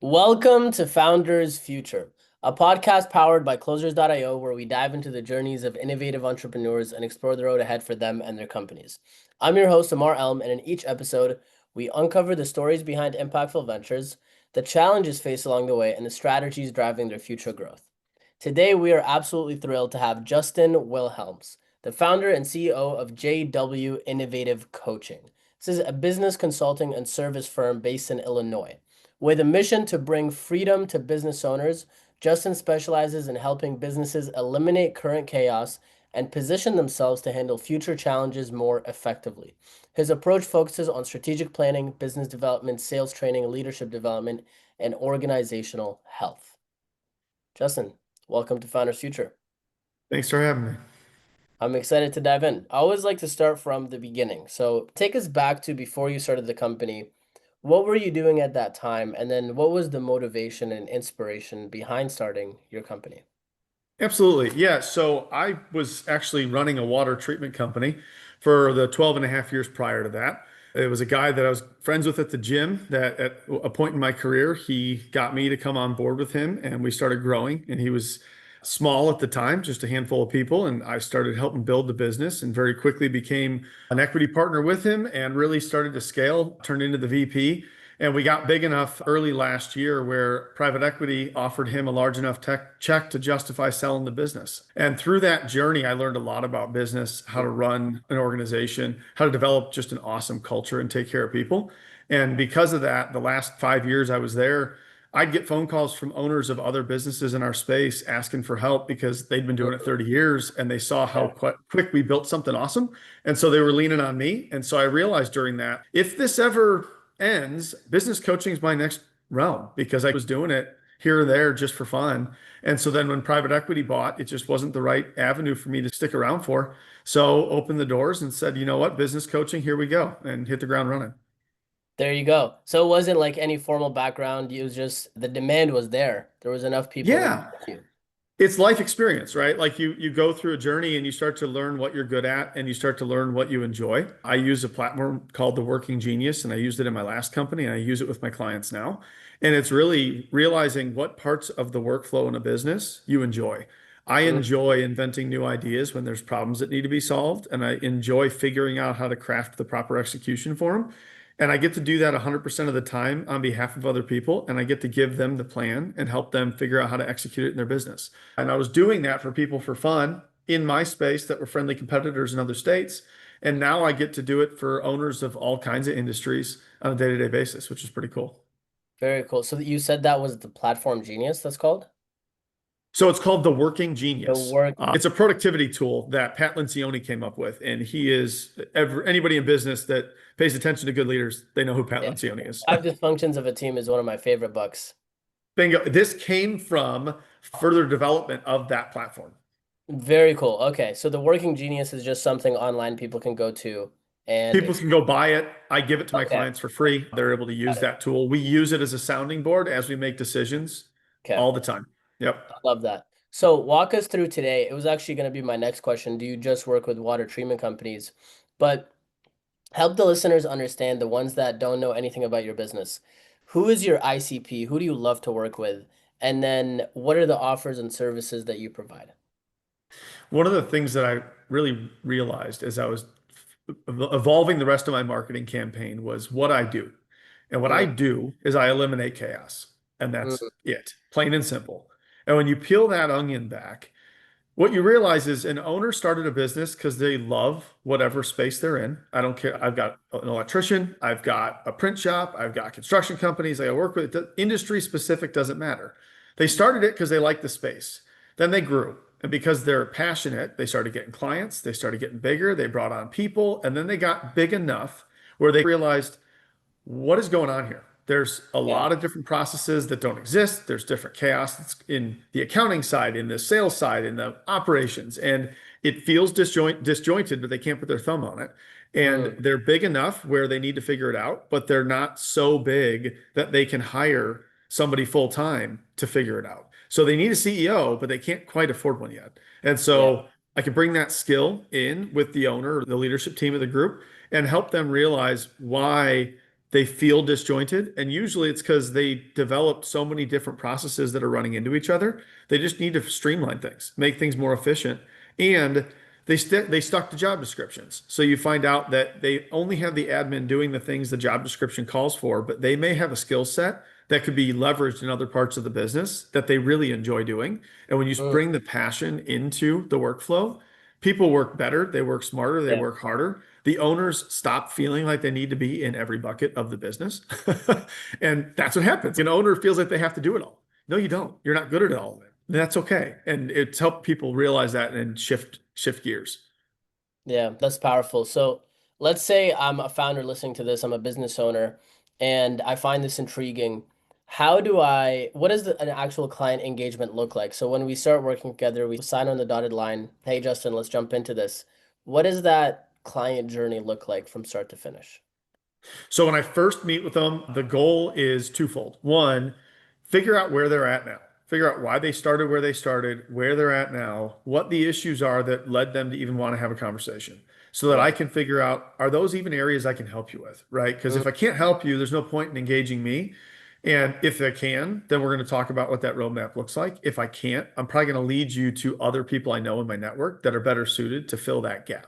Welcome to Founders Future, a podcast powered by Closers.io, where we dive into the journeys of innovative entrepreneurs and explore the road ahead for them and their companies. I'm your host, Ammar, and in each episode, we uncover the stories behind impactful ventures, the challenges faced along the way, and the strategies driving their future growth. Today, we are absolutely thrilled to have Justin Wilhelms, the founder and CEO of JW Innovative Coaching. This is a business consulting and service firm based in Illinois. With a mission to bring freedom to business owners, Justin specializes in helping businesses eliminate current chaos and position themselves to handle future challenges more effectively. His approach focuses on strategic planning, business development, sales training, leadership development, and organizational health. Justin, welcome to Founders Future. Thanks for having me. I'm excited to dive in. I always like to start from the beginning. So take us back to before you started the company. What were you doing at that time? And then what was the motivation and inspiration behind starting your company? Absolutely. Yeah. So I was actually running a water treatment company for the 12 and a half years prior to that. It was a guy that I was friends with at the gym that at a point in my career, he got me to come on board with him and we started growing. And he was small at the time, just a handful of people. And I started helping build the business and very quickly became an equity partner with him and really started to scale, turned into the VP. And we got big enough early last year where private equity offered him a large enough tech check to justify selling the business. And through that journey, I learned a lot about business, how to run an organization, how to develop just an awesome culture and take care of people. And because of that, the last 5 years I was there, I'd get phone calls from owners of other businesses in our space asking for help because they'd been doing it 30 years and they saw how Yeah. quick we built something awesome. And so they were leaning on me. And so I realized during that, if this ever ends, business coaching is my next realm because I was doing it here or there just for fun. And so then when private equity bought, it just wasn't the right avenue for me to stick around for. So opened the doors and said, you know what, business coaching, here we go, and hit the ground running. There you go. So it wasn't like any formal background. It was just the demand was there. There was enough people that Yeah. like you. It's life experience, right? Like you go through a journey and you start to learn what you're good at and you start to learn what you enjoy. I use a platform called The Working Genius and I used it in my last company and I use it with my clients now. And it's really realizing what parts of the workflow in a business you enjoy. I Mm. enjoy inventing new ideas when there's problems that need to be solved, and I enjoy figuring out how to craft the proper execution for them. And I get to do that 100% of the time on behalf of other people, and I get to give them the plan and help them figure out how to execute it in their business. And I was doing that for people for fun in my space that were friendly competitors in other states. And now I get to do it for owners of all kinds of industries on a day-to-day basis, which is pretty cool. Very cool. So you said that was the platform Genius that's called? So it's called the Working The Genius. work. It's a productivity tool that Pat Lencioni came up with, and he is anybody in business that pays attention to good leaders, they know who Pat Yeah. Lencioni is. Five dysfunctions of a team is one of my favorite books. Bingo. This came from further development of that platform. Very cool. Okay. So the working genius is just something online people can go to and People can go buy it. I give it to my okay. clients for free. They're able to Got use it. that tool. We use it as a sounding board as we make decisions Okay. all the time. Yep. I love that. So walk us through today. It was actually going to be my next question. Do you just work with water treatment companies? But help the listeners understand, the ones that don't know anything about your business. Who is your ICP? Who do you love to work with? And then what are the offers and services that you provide? One of the things that I really realized as I was evolving the rest of my marketing campaign was what I do. And what I Mm, do is I eliminate chaos. And that's mm, it, plain and simple. And when you peel that onion back, what you realize is an owner started a business because they love whatever space they're in. I don't care. I've got an electrician, I've got a print shop, I've got construction companies I work with. The industry specific doesn't matter. They started it because they liked the space. Then they grew. And because they're passionate, they started getting clients, they started getting bigger, they brought on people, and then they got big enough where they realized what is going on here? There's a yeah. lot of different processes that don't exist. There's different chaos that's in the accounting side, in the sales side, in the operations, and it feels disjointed, but they can't put their thumb on it. And Mm, they're big enough where they need to figure it out, but they're not so big that they can hire somebody full time to figure it out. So they need a CEO, but they can't quite afford one yet. And yeah. so I can bring that skill in with the owner or the leadership team of the group and help them realize why they feel disjointed. And usually it's because they developed so many different processes that are running into each other. They just need to streamline things, make things more efficient. And they stuck to job descriptions. So you find out that they only have the admin doing the things the job description calls for, but they may have a skill set that could be leveraged in other parts of the business that they really enjoy doing. And when you Mm, bring the passion into the workflow, people work better, they work smarter, they yeah. work harder. The owners stop feeling like they need to be in every bucket of the business. And that's what happens. An owner feels like they have to do it all. No, you don't. You're not good at all of it. And that's okay. And it's helped people realize that and shift gears. Yeah, that's powerful. So let's say I'm a founder listening to this, I'm a business owner, and I find this intriguing. What does an actual client engagement look like? So when we start working together, we sign on the dotted line. Hey, Justin, let's jump into this. What does that client journey look like from start to finish? So when I first meet with them, the goal is twofold. One, figure out where they're at now. Figure out why they started where they started, where they're at now, what the issues are that led them to even want to have a conversation. So that Yeah. I can figure out, are those even areas I can help you with, right? Because Mm, if I can't help you, there's no point in engaging me. And if I can, then we're going to talk about what that roadmap looks like. If I can't, I'm probably going to lead you to other people I know in my network that are better suited to fill that gap.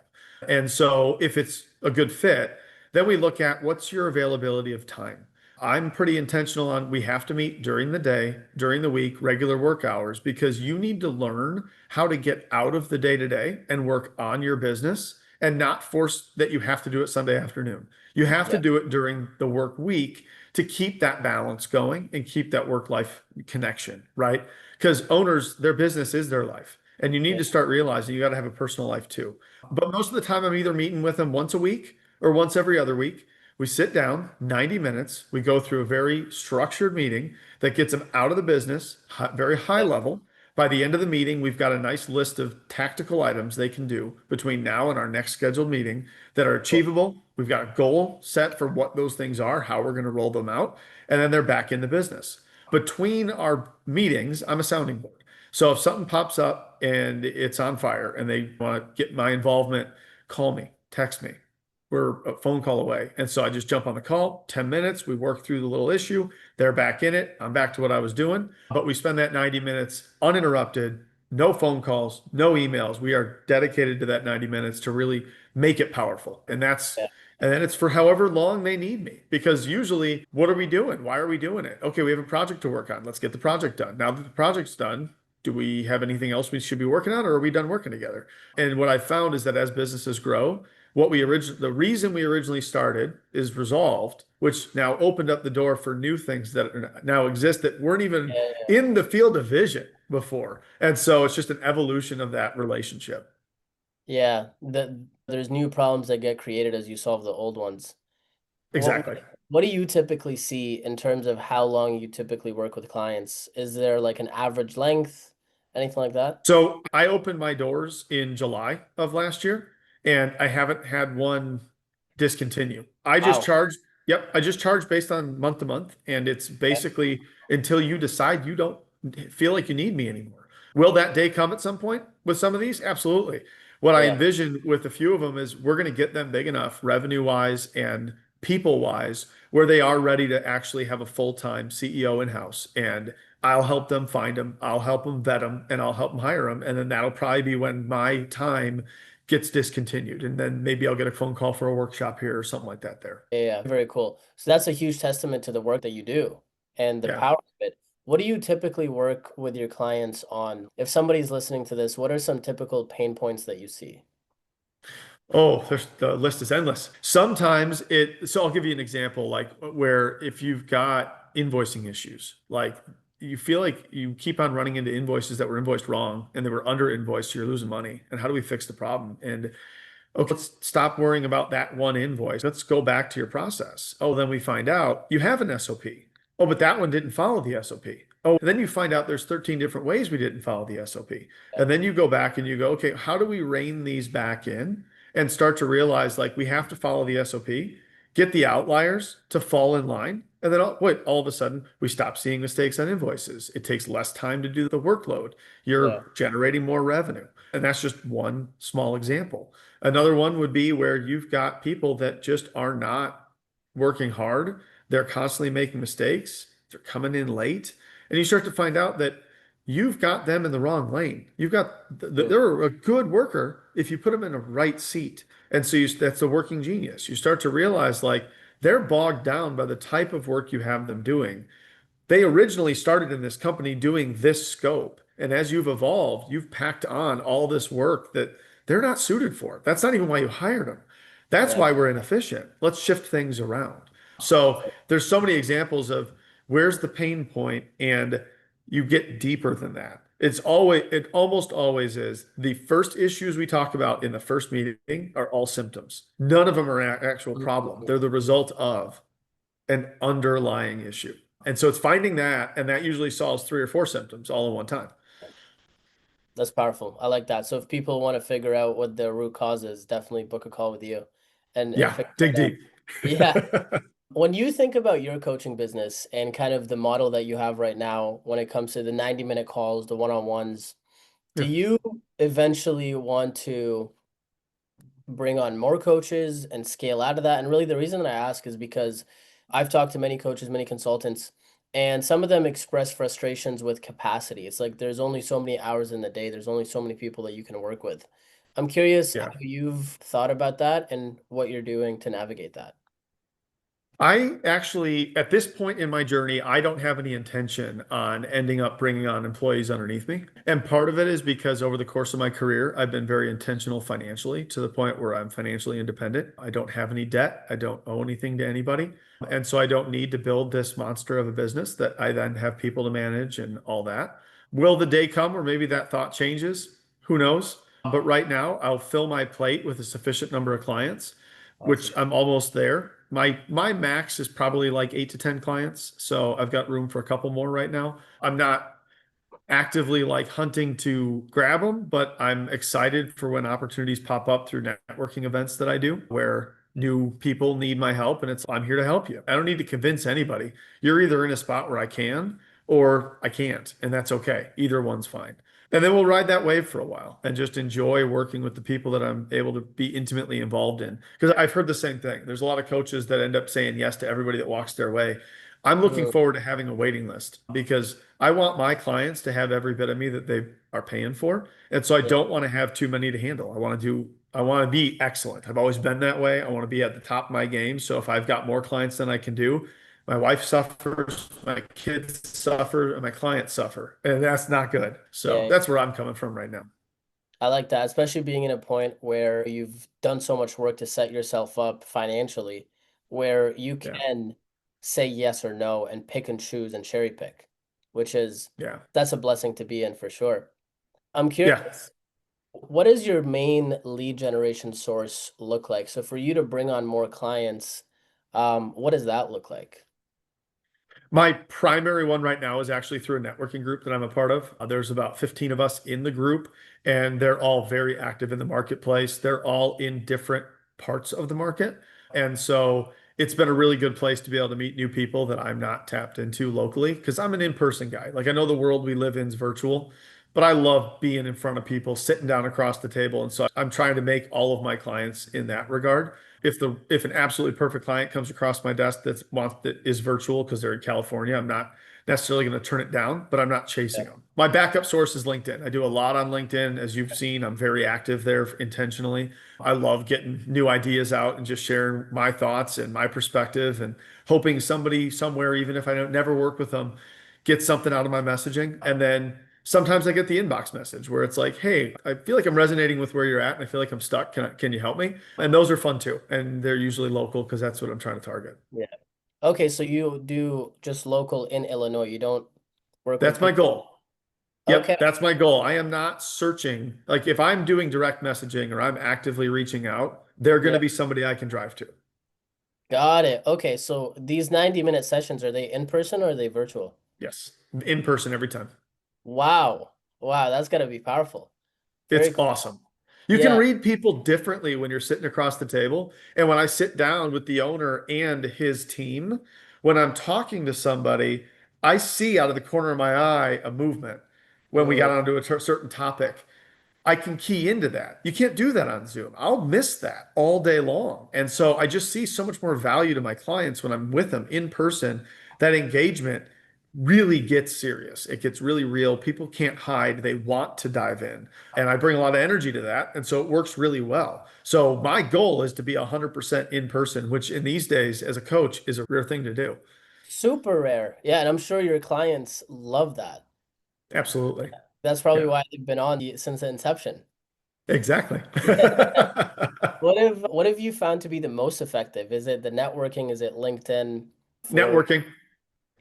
And so if it's a good fit, then we look at what's your availability of time. I'm pretty intentional on we have to meet during the day, during the week, regular work hours, because you need to learn how to get out of the day to day and work on your business and not force that you have to do it Sunday afternoon. You have to yeah. do it during the work week to keep that balance going and keep that work life connection, right? Because owners, their business is their life. And you need Yeah. to start realizing you got to have a personal life too. But most of the time, I'm either meeting with them once a week or once every other week. We sit down 90 minutes. We go through a very structured meeting that gets them out of the business, very high Yeah. level. By the end of the meeting, we've got a nice list of tactical items they can do between now and our next scheduled meeting that are Cool. achievable. We've got a goal set for what those things are, how we're going to roll them out, and then they're back in the business. Between our meetings, I'm a sounding board. So if something pops up and it's on fire and they want to get my involvement, call me, text me. We're a phone call away. And so I just jump on the call, 10 minutes, we work through the little issue. They're back in it. I'm back to what I was doing. But we spend that 90 minutes uninterrupted, no phone calls, no emails. We are dedicated to that 90 minutes to really make it powerful. Yeah. And then it's for however long they need me. Because usually, what are we doing? Why are we doing it? Okay, we have a project to work on. Let's get the project done. Now that the project's done, do we have anything else we should be working on, or are we done working together? And what I found is that as businesses grow, the reason we originally started is resolved, which now opened up the door for new things that now exist that weren't even Yeah. in the field of vision before. And so it's just an evolution of that relationship. Yeah. There's new problems that get created as you solve the old ones. What Exactly. what do you typically see in terms of how long you typically work with clients? Is there like an average length, anything like that? So I opened my doors in July of last year, and I haven't had one discontinue. Wow. I just charge based on month to month, and it's Okay. basically until you decide you don't feel like you need me anymore. Will that day come at some point with some of these? Absolutely. What I Yeah. envision with a few of them is we're going to get them big enough revenue wise and people wise where they are ready to actually have a full-time CEO in-house. And I'll help them find them, I'll help them vet them, and I'll help them hire them. And then that'll probably be when my time gets discontinued. And then maybe I'll get a phone call for a workshop here or something like that there. Yeah, yeah, very cool. So that's a huge testament to the work that you do and the Yeah. power of it. What do you typically work with your clients on? If somebody's listening to this, what are some typical pain points that you see? Oh, the list is endless. So I'll give you an example, like where if you've got invoicing issues, like you feel like you keep on running into invoices that were invoiced wrong and they were under invoiced, so you're losing money. And how do we fix the problem? And okay, let's stop worrying about that one invoice. Let's go back to your process. Oh, then we find out you have an SOP. Oh, but that one didn't follow the SOP. Oh, and then you find out there's 13 different ways we didn't follow the SOP. Yeah, And then you go back and you go, okay, how do we rein these back in and start to realize like we have to follow the SOP, get the outliers to fall in line. And then, wait, all of a sudden, we stop seeing mistakes on invoices. It takes less time to do the workload. yeah, You're generating more revenue. And that's just one small example. Another one would be where you've got people that just are not working hard. They're constantly making mistakes. They're coming in late. And you start to find out that you've got them in the wrong lane. Mm. They're a good worker if you put them in a right seat. And so that's a working genius. You start to realize like they're bogged down by the type of work you have them doing. They originally started in this company doing this scope. And as you've evolved, you've packed on all this work that they're not suited for. That's not even why you hired them. That's Yeah. why we're inefficient. Let's shift things around. So there's so many examples of where's the pain point, and you get deeper than that. It almost always is the first issues we talk about in the first meeting are all symptoms. None of them are an actual problem. Mhm. They're the result of an underlying issue. And so it's finding that, and that usually solves three or four symptoms all in one time. That's powerful. I like that. So if people want to figure out what the root cause is, definitely book a call with you and Yeah, figure dig that out. deep. Yeah. When you think about your coaching business and kind of the model that you have right now when it comes to the 90-minute calls, the one-on-ones, do Yeah, you eventually want to bring on more coaches and scale out of that? And really, the reason that I ask is because I've talked to many coaches, many consultants, and some of them express frustrations with capacity. It's like there's only so many hours in the day, there's only so many people that you can work with. I'm curious how yeah. you've thought about that and what you're doing to navigate that. I actually, at this point in my journey, I don't have any intention on ending up bringing on employees underneath me. And part of it is because over the course of my career, I've been very intentional financially to the point where I'm financially independent. I don't have any debt. I don't owe anything to anybody. And so I don't need to build this monster of a business that I then have people to manage and all that. Will the day come where maybe that thought changes? Who knows? But right now, I'll fill my plate with a sufficient number of clients, which Awesome. I'm almost there. My max is probably like 8 to 10 clients, so I've got room for a couple more right now. I'm not actively like hunting to grab them, but I'm excited for when opportunities pop up through networking events that I do where new people need my help, and it's I'm here to help you. I don't need to convince anybody. You're either in a spot where I can or I can't, and that's okay. Either one's fine. And then we'll ride that wave for a while and just enjoy working with the people that I'm able to be intimately involved in. Because I've heard the same thing. There's a lot of coaches that end up saying yes to everybody that walks their way. I'm looking Mm, forward to having a waiting list because I want my clients to have every bit of me that they are paying for. And so I yeah, don't want to have too many to handle. I want to be excellent. I've always been that way. I want to be at the top of my game. So if I've got more clients than I can do, my wife suffers, my kids suffer, and my clients suffer. And that's not good. So yeah. that's where I'm coming from right now. I like that, especially being in a point where you've done so much work to set yourself up financially, where you Yeah. can say yes or no and pick and choose and cherry pick, which is Yeah. that's a blessing to be in for sure. I'm Yeah. curious, what does your main lead generation source look like? So for you to bring on more clients, what does that look like? My primary one right now is actually through a networking group that I'm a part of. There's about 15 of us in the group, and they're all very active in the marketplace. They're all in different parts of the market. And so it's been a really good place to be able to meet new people that I'm not tapped into locally because I'm an in-person guy. Like I know the world we live in is virtual, but I love being in front of people, sitting down across the table. And so I'm trying to make all of my clients in that regard. If an absolutely perfect client comes across my desk that is virtual because they're in California, I'm not necessarily going to turn it down, but I'm not Yeah, chasing them. My backup source is LinkedIn. I do a lot on LinkedIn. As you've seen, I'm very active there intentionally. I love getting new ideas out and just sharing my thoughts and my perspective and hoping somebody somewhere, even if I don't never work with them, gets something out of my messaging. And then sometimes I get the inbox message where it's like, "Hey, I feel like I'm resonating with where you're at, and I feel like I'm stuck. Can you help me?" And those are fun too, and they're usually local because that's what I'm trying to target. yeah. Okay, so you do just local in Illinois. You don't work with That's my people. goal. Okay. Yep, that's my goal. I am not searching. Like if I'm doing direct messaging or I'm actively reaching out, they're going to Yeah. be somebody I can drive to. Got it. Okay, so these 90-minute sessions, are they in person or are they virtual? Yes, in person every time. Wow. Wow, that's gotta be powerful. It's Very cool. awesome. You can Yeah. read people differently when you're sitting across the table. And when I sit down with the owner and his team, when I'm talking to somebody, I see out of the corner of my eye a movement when we got Mm, onto a certain topic. I can key into that. You can't do that on Zoom. I'll miss that all day long. And so I just see so much more value to my clients when I'm with them in person. That engagement really gets serious. It gets really real. People can't hide. They want to dive in. And I bring a lot of energy to that. And so it works really well. So my goal is to be 100% in person, which in these days as a coach is a rare thing to do. Super rare. Yeah, and I'm sure your clients love that. Absolutely. That's probably Yeah, why they've been on since the inception. exactly. What have you found to be the most effective? Is it the networking? Is it LinkedIn for Networking.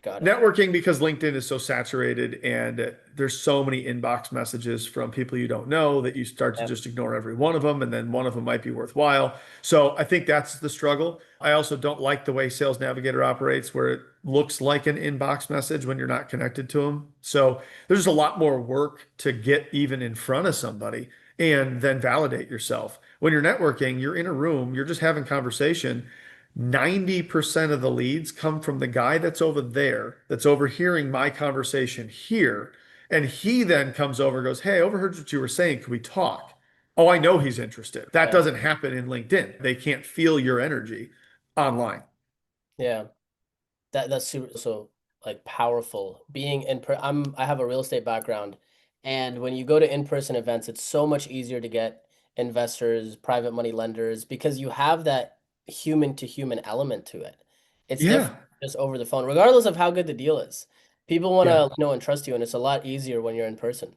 got it? Networking because LinkedIn is so saturated and there's so many inbox messages from people you don't know that you start to Yeah, just ignore every one of them, and then one of them might be worthwhile. So I think that's the struggle. I also don't like the way Sales Navigator operates, where it looks like an inbox message when you're not connected to them. So there's a lot more work to get even in front of somebody and then validate yourself. When you're networking, you're in a room, you're just having conversation. 90% of the leads come from the guy that's over there, that's overhearing my conversation here. And he then comes over and goes, "Hey, I overheard what you were saying. Can we talk?" Oh, I know he's interested. That yeah, doesn't happen in LinkedIn. They can't feel your energy online. yeah. That's super so like powerful. Being I have a real estate background, and when you go to in-person events, it's so much easier to get investors, private money lenders, because you have that human to human element to it. It's different Yeah. just over the phone, regardless of how good the deal is. People want Yeah. to know and trust you, and it's a lot easier when you're in person.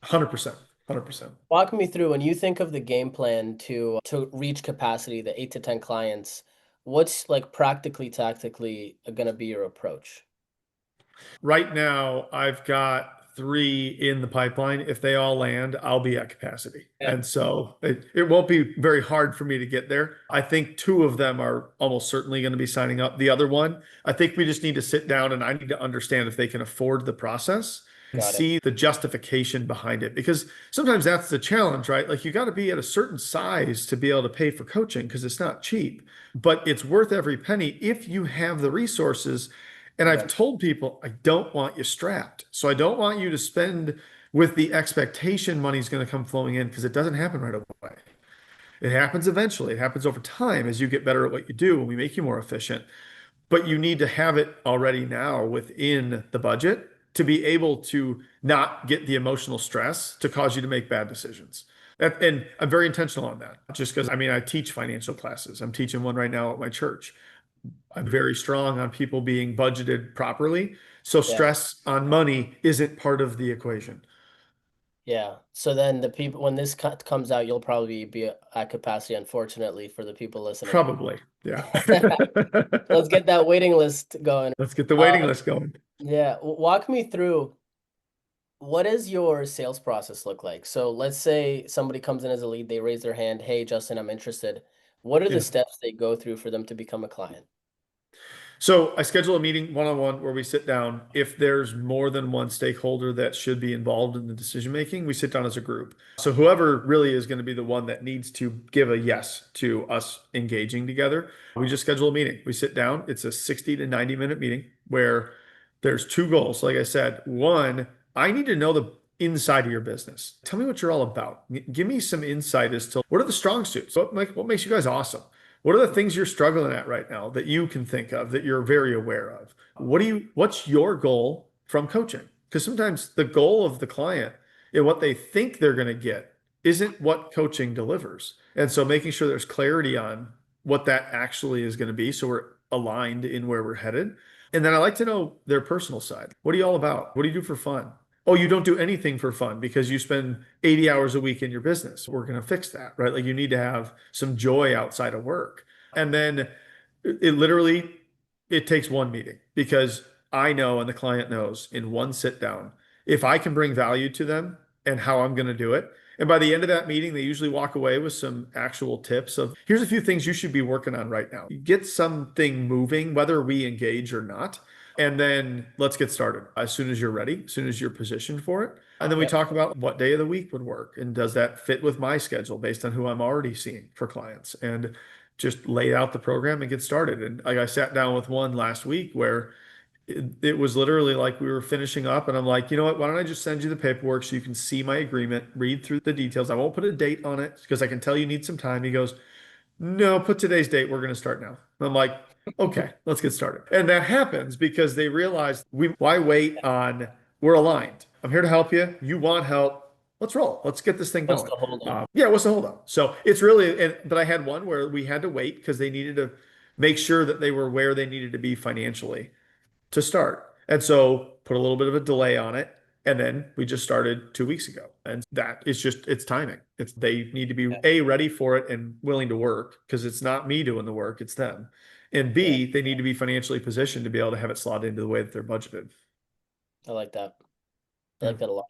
100%. 100%. Walk me through when you think of the game plan to reach capacity, the 8 to 10 clients, what's like practically, tactically gonna be your approach? Right now, I've got three in the pipeline. If they all land, I'll be at capacity. Yeah, And so it won't be very hard for me to get there. I think two of them are almost certainly going to be signing up. The other one, I think we just need to sit down and I need to understand if they can afford the process and got it. see the justification behind it. Because sometimes that's the challenge, right? Like you got to be at a certain size to be able to pay for coaching because it's not cheap, but it's worth every penny if you have the resources. And I've Yeah, told people, I don't want you strapped. So I don't want you to spend with the expectation money's going to come flowing in because it doesn't happen right away. It happens eventually. It happens over time as you get better at what you do and we make you more efficient. But you need to have it already now within the budget to be able to not get the emotional stress to cause you to make bad decisions. And I'm very intentional on that, just because I mean, I teach financial classes. I'm teaching one right now at my church. I'm very strong on people being budgeted properly. So yeah, stress on money isn't part of the equation. yeah. So then the people, when this comes out, you'll probably be at capacity, unfortunately, for the people listening. Probably. Yeah. Let's get that waiting list going. Let's get the Uh, waiting list going. yeah, walk me through what does your sales process look like? So let's say somebody comes in as a lead, they raise their hand, "Hey, Justin, I'm interested." What are the Yeah. steps they go through for them to become a client? So I schedule a meeting one-on-one where we sit down. If there's more than one stakeholder that should be involved in the decision making, we sit down as a group. So whoever really is going to be the one that needs to give a yes to us engaging together, we just schedule a meeting. We sit down. It's a 60 to 90-minute meeting where there's two goals. Like I said, one, I need to know the inside of your business. Tell me what you're all about. Give me some insight as to what are the strong suits? What makes you guys awesome? What are the things you're struggling at right now that you can think of that you're very aware of? What's your goal from coaching? Because sometimes the goal of the client and what they think they're going to get isn't what coaching delivers. And so making sure there's clarity on what that actually is going to be so we're aligned in where we're headed. And then I like to know their personal side. What are you all about? What do you do for fun? Oh, you don't do anything for fun because you spend 80 hours a week in your business. We're going to fix that, right? Like you need to have some joy outside of work. And then it literally it takes one meeting because I know and the client knows in one sit down if I can bring value to them and how I'm going to do it. And by the end of that meeting, they usually walk away with some actual tips of here's a few things you should be working on right now. Get something moving, whether we engage or not. And then let's get started as soon as you're ready, as soon as you're positioned for it. And then we Yeah, talk about what day of the week would work and does that fit with my schedule based on who I'm already seeing for clients and just lay out the program and get started. And like I sat down with one last week where it was literally like we were finishing up, and I'm like, you know what? Why don't I just send you the paperwork so you can see my agreement, read through the details. I won't put a date on it because I can tell you need some time. He goes, no, put today's date. We're going to start now. I'm like, okay, let's get started. And that happens because they realize why wait on, we're aligned. I'm here to help you. You want help. Let's roll. Let's get this thing What's going. the holdup? Yeah, what's the holdup? So it's really, but I had one where we had to wait because they needed to make sure that they were where they needed to be financially to start. And so put a little bit of a delay on it. And then we just started 2 weeks ago. And that is just, it's timing. It's they need to be Yeah. A, ready for it and willing to work because it's not me doing the work, it's them. And Yeah. B, they need to be financially positioned to be able to have it slot into the way that they're budgeted. I like that. I Yeah. like that a lot.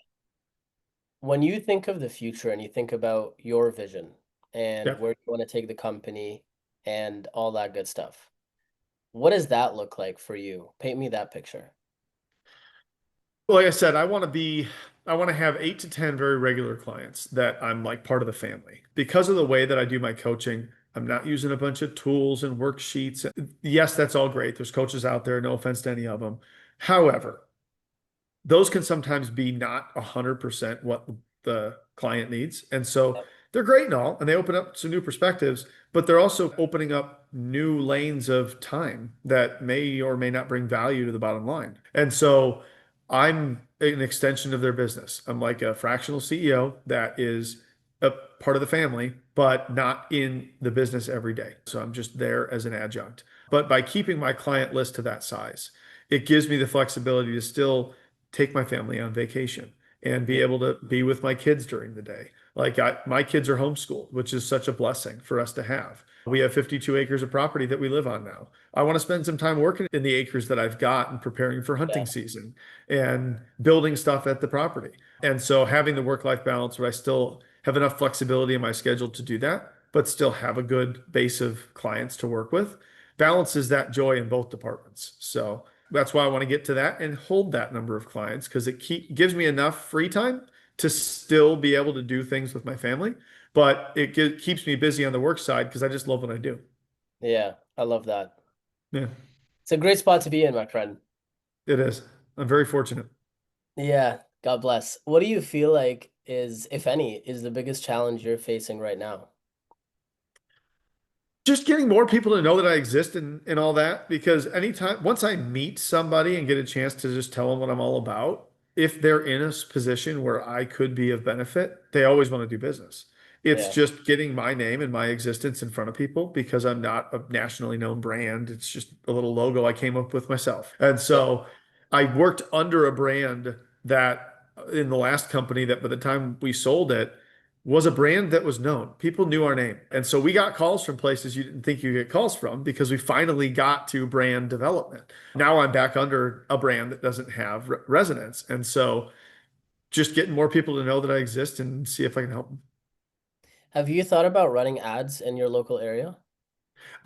When you think of the future and you think about your vision and Yeah. where you want to take the company and all that good stuff, what does that look like for you? Paint me that picture. Well, like I said, I want to have 8 to 10 very regular clients that I'm like part of the family. Because of the way that I do my coaching, I'm not using a bunch of tools and worksheets. Yes, that's all great. There's coaches out there, no offense to any of them. However, those can sometimes be not 100% what the client needs. And so Yep. they're great and all, and they open up some new perspectives, but they're also opening up new lanes of time that may or may not bring value to the bottom line. And so I'm an extension of their business. I'm like a fractional CEO that is a part of the family, but not in the business every day. So I'm just there as an adjunct. But by keeping my client list to that size, it gives me the flexibility to still take my family on vacation and be Yeah. able to be with my kids during the day. My kids are homeschooled, which is such a blessing for us to have. We have 52 acres of property that we live on now. I want to spend some time working in the acres that I've got and preparing for Yeah. hunting season and building stuff at the property. And so having the work-life balance where I still have enough flexibility in my schedule to do that, but still have a good base of clients to work with, balances that joy in both departments. So that's why I want to get to that and hold that number of clients because gives me enough free time to still be able to do things with my family, but keeps me busy on the work side because I just love what I do. Yeah. I love that. Yeah, It's a great spot to be in, my friend. it is. I'm very fortunate. Yeah. God bless. What do you feel like is, if any, is the biggest challenge you're facing right now? Just getting more people to know that I exist and all that because once I meet somebody and get a chance to just tell them what I'm all about, if they're in a position where I could be of benefit, they always want to do business. It's Yeah. just getting my name and my existence in front of people because I'm not a nationally known brand. It's just a little logo I came up with myself. And Yep. so I worked under a brand that in the last company that by the time we sold it, was a brand that was known. People knew our name. And so we got calls from places you didn't think you get calls from because we finally got to brand development. Now I'm back under a brand that doesn't have resonance. And so just getting more people to know that I exist and see if I can help them. Have you thought about running ads in your local area?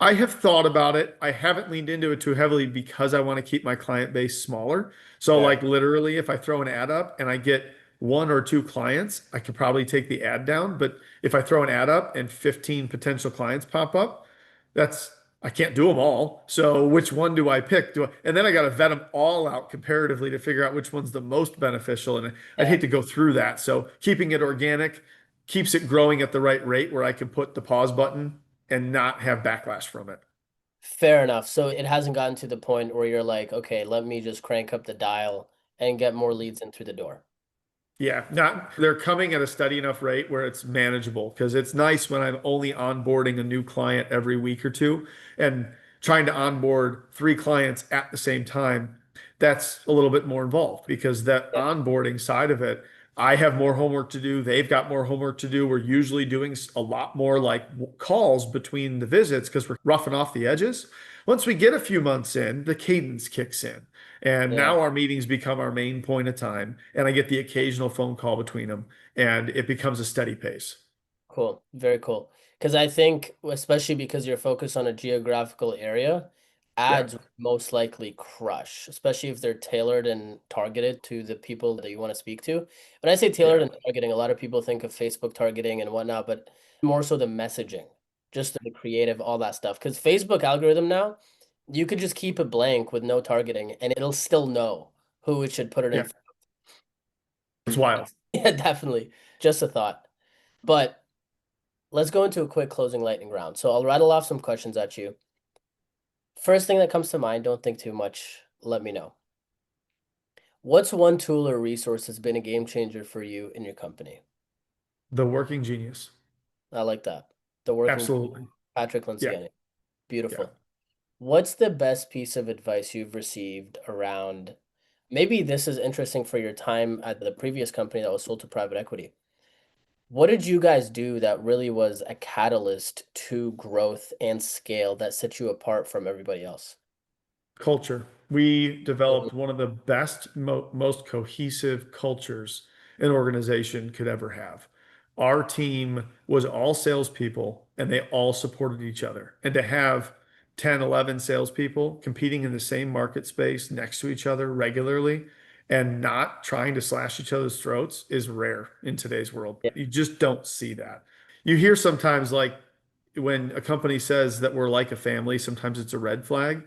I have thought about it. I haven't leaned into it too heavily because I want to keep my client base smaller. So, Fair. like, literally, if I throw an ad up and I get 1 or 2 clients, I could probably take the ad down. But if I throw an ad up and 15 potential clients pop up, I can't do them all. So, which one do I pick? And then I got to vet them all out comparatively to figure out which one's the most beneficial. And I'd Yeah. hate to go through that. So, keeping it organic keeps it growing at the right rate where I can put the pause button and not have backlash from it. Fair enough. So it hasn't gotten to the point where you're like, okay, let me just crank up the dial and get more leads in through the door. Yeah, not they're coming at a steady enough rate where it's manageable because it's nice when I'm only onboarding a new client every week or two and trying to onboard 3 clients at the same time. That's a little bit more involved because that Yep. onboarding side of it, I have more homework to do. They've got more homework to do. We're usually doing a lot more like calls between the visits because we're roughing off the edges. Once we get a few months in, the cadence kicks in. And Yeah. now our meetings become our main point of time. And I get the occasional phone call between them, and it becomes a steady pace. Cool. Very cool. Because I think, especially because you're focused on a geographical area, Yeah. ads would most likely crush, especially if they're tailored and targeted to the people that you want to speak to. When I say tailored Yeah. and targeting, a lot of people think of Facebook targeting and whatnot, but more so the messaging, just the creative, all that stuff. Because Facebook algorithm now You could just keep it blank with no targeting and it'll still know who it should put it in Yeah, for. it's wild. Yeah, definitely. Just a thought. But let's go into a quick closing lightning round. So I'll rattle off some questions at you. First thing that comes to mind, don't think too much. Let me know. What's one tool or resource that's been a game changer for you in your company? The working genius. I like that. The working Absolutely. Patrick Yeah. Linciani. Yeah. Beautiful. What's the best piece of advice you've received around? Maybe this is interesting for your time at the previous company that was sold to private equity. What did you guys do that really was a catalyst to growth and scale that set you apart from everybody else? Culture. We Mhm. developed one of the best, most cohesive cultures an organization could ever have. Our team was all salespeople and they all supported each other. And to have 10, 11 salespeople competing in the same market space next to each other regularly and not trying to slash each other's throats is rare in today's world. Yeah, You just don't see that. You hear sometimes like when a company says that we're like a family, sometimes it's a red flag.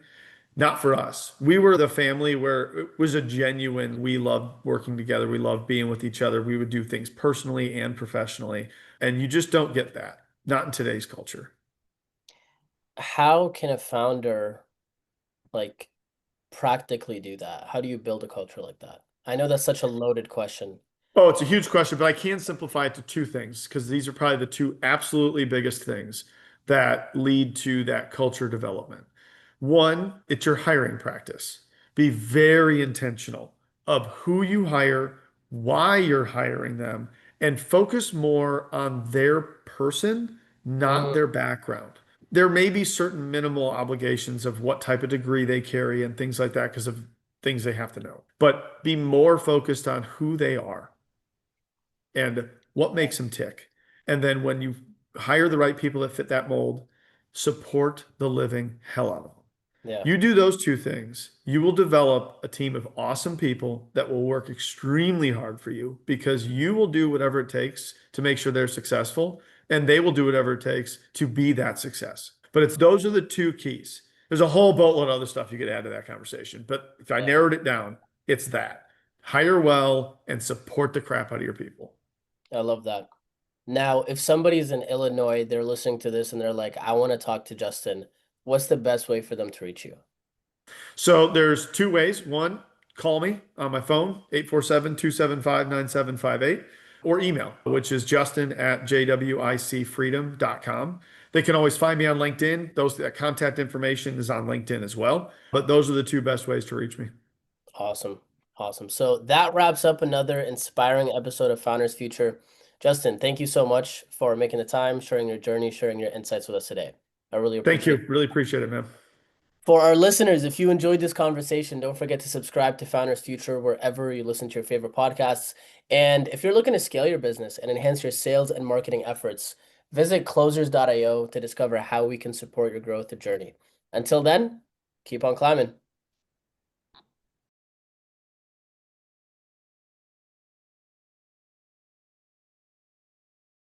Not for us. We were the family where it was a genuine, we loved working together. We loved being with each other. We would do things personally and professionally. And you just don't get that. Not in today's culture. how can a founder like practically do that? How do you build a culture like that? I know that's such a loaded question. Oh, it's a huge question, but I can simplify it to two things because these are probably the two absolutely biggest things that lead to that culture development. One, it's your hiring practice. Be very intentional of who you hire, why you're hiring them, and focus more on their person, not Mhm. their background. There may be certain minimal obligations of what type of degree they carry and things like that because of things they have to know, but be more focused on who they are and what makes them tick. And then when you hire the right people that fit that mold, support the living hell out of them. Yeah, You do those two things, you will develop a team of awesome people that will work extremely hard for you because you will do whatever it takes to make sure they're successful, and they will do whatever it takes to be that success. But it's those are the two keys. There's a whole boatload of other stuff you could add to that conversation. But if I yeah, narrowed it down, it's that. Hire well and support the crap out of your people. I love that. Now, if somebody's in Illinois, they're listening to this and they're like, I want to talk to Justin, what's the best way for them to reach you? So there's two ways. One, call me on my phone, 847-275-9758, or email, which is justin@jwicfreedom.com. They can always find me on LinkedIn. That contact information is on LinkedIn as well. But those are the two best ways to reach me. Awesome. Awesome. So that wraps up another inspiring episode of Founders Future. Justin, thank you so much for making the time, sharing your journey, sharing your insights with us today. I really Thank appreciate you. it. Really appreciate it, man. For our listeners, if you enjoyed this conversation, don't forget to subscribe to Founders Future wherever you listen to your favorite podcasts. And if you're looking to scale your business and enhance your sales and marketing efforts, visit closers.io to discover how we can support your growth journey. Until then, keep on climbing.